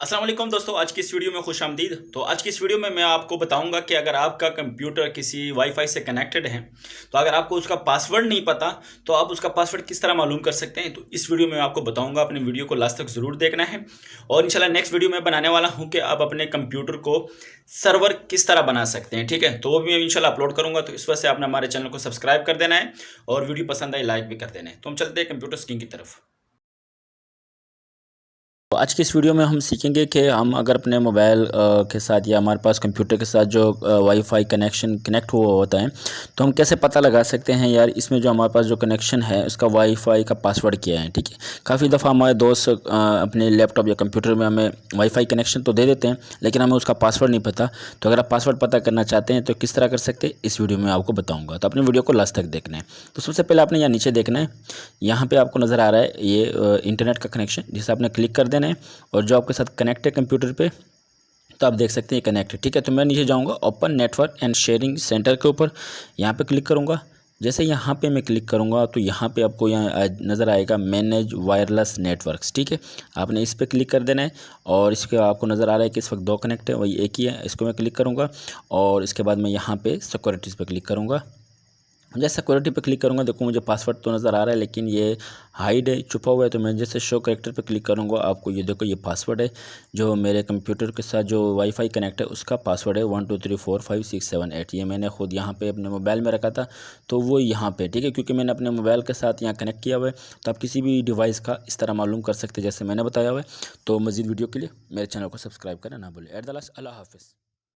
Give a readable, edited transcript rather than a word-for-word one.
अस्सलाम वालेकुम दोस्तों, आज की इस वीडियो में खुशामदीद। तो आज की इस वीडियो में मैं आपको बताऊंगा कि अगर आपका कंप्यूटर किसी वाईफाई से कनेक्टेड है तो अगर आपको उसका पासवर्ड नहीं पता तो आप उसका पासवर्ड किस तरह मालूम कर सकते हैं। तो इस वीडियो में मैं आपको बताऊंगा, अपने वीडियो को लास्ट तक ज़रूर देखना है। और इंशाल्लाह नेक्स्ट वीडियो में बनाने वाला हूँ कि आप अपने कंप्यूटर को सर्वर किस तरह बना सकते हैं, ठीक है। तो वो भी मैं इंशाल्लाह अपलोड करूँगा। तो इस वजह से आपने हमारे चैनल को सब्सक्राइब कर देना है और वीडियो पसंद आई लाइक भी कर देना है। तो हम चलते हैं कंप्यूटर स्क्रीन की तरफ। तो आज की इस वीडियो में हम सीखेंगे कि हम अगर अपने मोबाइल के साथ या हमारे पास कंप्यूटर के साथ जो वाईफाई कनेक्शन कनेक्ट हुआ होता है तो हम कैसे पता लगा सकते हैं यार इसमें जो हमारे पास जो कनेक्शन है उसका वाईफाई का पासवर्ड क्या है, ठीक है। काफ़ी दफ़ा हमारे दोस्त अपने लैपटॉप या कंप्यूटर में हमें वाईफाई कनेक्शन तो दे देते हैं लेकिन हमें उसका पासवर्ड नहीं पता। तो अगर आप पासवर्ड पता करना चाहते हैं तो किस तरह कर सकते हैं इस वीडियो में आपको बताऊँगा। तो अपने वीडियो को लास्ट तक देखना है। तो सबसे पहले आपने यहाँ नीचे देखना है, यहाँ पर आपको नज़र आ रहा है ये इंटरनेट का कनेक्शन, जिसे आपने क्लिक कर देना है और जो आपके साथ कनेक्ट है कंप्यूटर पे तो आप देख सकते हैं कनेक्ट है, ठीक है। तो मैं नीचे जाऊंगा open network and sharing centre के ऊपर, यहाँ पे क्लिक करूंगा। जैसे यहाँ पे मैं क्लिक करूंगा तो यहाँ पे आपको यहाँ नज़र आएगा मैनेज वायरलेस नेटवर्क्स, ठीक है। आपने इस पर क्लिक कर देना है और इसके आपको नज़र आ रहा है कि इस वक्त दो कनेक्ट है, वही एक ही है। इसको मैं क्लिक करूँगा और इसके बाद मैं यहाँ पे सिक्योरिटीज़ पे क्लिक करूँगा। जैसे सिक्योरिटी पे क्लिक करूँगा, देखो मुझे पासवर्ड तो नज़र आ रहा है लेकिन ये हाइड है, छुपा हुआ है। तो मैं जैसे शो कैरेक्टर पे क्लिक करूँगा, आपको ये देखो ये पासवर्ड है जो मेरे कंप्यूटर के साथ जो वाईफाई कनेक्ट है उसका पासवर्ड है 12345678। ये मैंने खुद यहाँ पे अपने मोबाइल में रखा था तो वो यहाँ पे, ठीक है, क्योंकि मैंने अपने मोबाइल के साथ यहाँ कनेक्ट किया हुआ है। तो आप किसी भी डिवाइस का इस तरह मालूम कर सकते हैं जैसे मैंने बताया हुआ है। तो मज़ीद वीडियो के लिए मेरे चैनल को सब्सक्राइब करना ना भूलें। एट द लास्ट, अल्लाह हाफिज़।